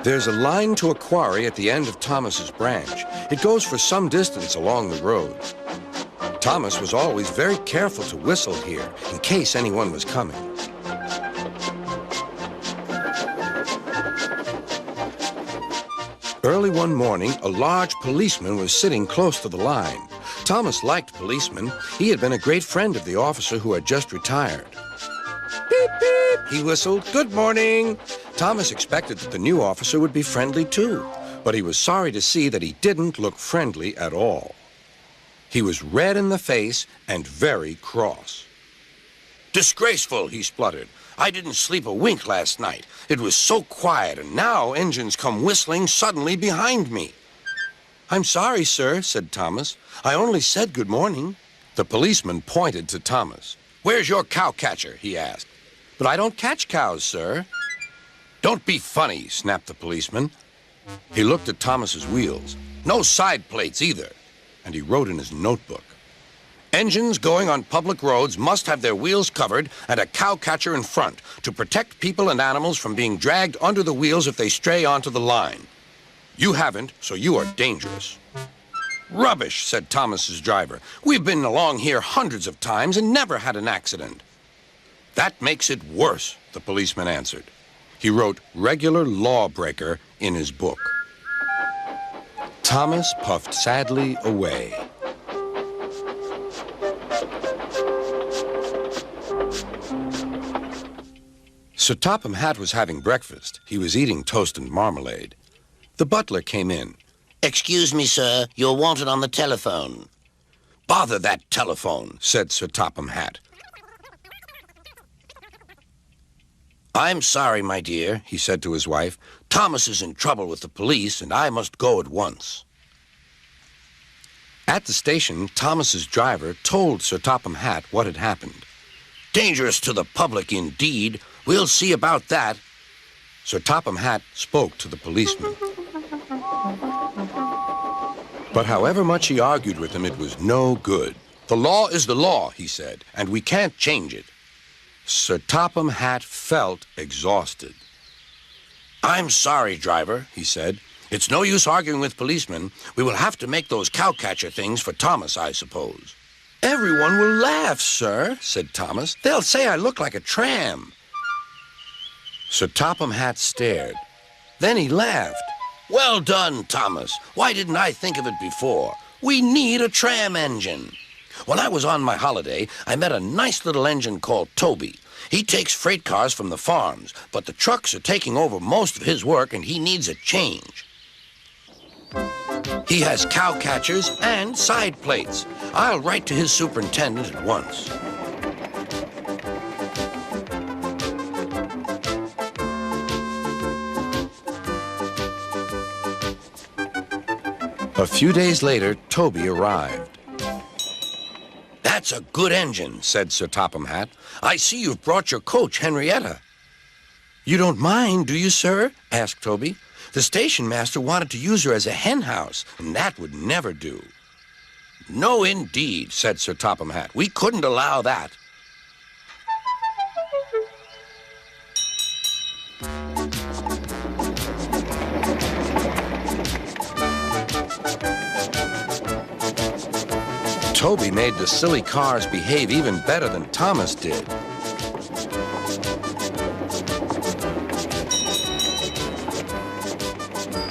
There's a line to a quarry at the end of Thomas's branch. It goes for some distance along the road. Thomas was always very careful to whistle here in case anyone was coming. Early one morning, a large policeman was sitting close to the line. Thomas liked policemen. He had been a great friend of the officer who had just retired. Beep, beep, he whistled. Good morning. Thomas expected that the new officer would be friendly too, but he was sorry to see that he didn't look friendly at all. He was red in the face and very cross. Disgraceful, he spluttered. I didn't sleep a wink last night. It was so quiet, and now engines come whistling suddenly behind me. I'm sorry, sir, said Thomas. I only said good morning. The policeman pointed to Thomas. Where's your cowcatcher? He asked. But I don't catch cows, sir. Don't be funny, snapped the policeman. He looked at Thomas's wheels. No side plates either. And he wrote in his notebook. Engines going on public roads must have their wheels covered and a cowcatcher in front to protect people and animals from being dragged under the wheels if they stray onto the line. You haven't, so you are dangerous. Rubbish, said Thomas's driver. We've been along here hundreds of times and never had an accident. That makes it worse, the policeman answered. He wrote regular lawbreaker in his book. Thomas puffed sadly away. Sir Topham Hatt was having breakfast. He was eating toast and marmalade. The butler came in. Excuse me, sir. You're wanted on the telephone. Bother that telephone, said Sir Topham Hatt. I'm sorry, my dear, he said to his wife. Thomas is in trouble with the police, and I must go at once. At the station, Thomas's driver told Sir Topham Hatt what had happened. Dangerous to the public, indeed. We'll see about that. Sir Topham Hatt spoke to the policeman. But however much he argued with him, it was no good. The law is the law, he said, and we can't change it. Sir Topham Hatt felt exhausted. I'm sorry, driver, he said. It's no use arguing with policemen. We will have to make those cowcatcher things for Thomas, I suppose. Everyone will laugh, sir, said Thomas. They'll say I look like a tram. Sir Topham Hatt stared. Then he laughed. Well done, Thomas. Why didn't I think of it before? We need a tram engine. When I was on my holiday, I met a nice little engine called Toby. He takes freight cars from the farms, but the trucks are taking over most of his work and he needs a change. He has cowcatchers and side plates. I'll write to his superintendent at once. A few days later, Toby arrived. That's a good engine, said Sir Topham Hatt. I see you've brought your coach, Henrietta. You don't mind, do you, sir? Asked Toby. The station master wanted to use her as a hen house, and that would never do. No, indeed, said Sir Topham Hatt. We couldn't allow that. Toby made the silly cars behave even better than Thomas did.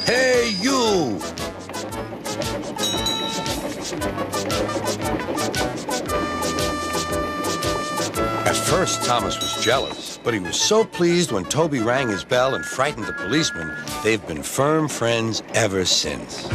Hey, you! At first, Thomas was jealous, but he was so pleased when Toby rang his bell and frightened the policeman. They've been firm friends ever since.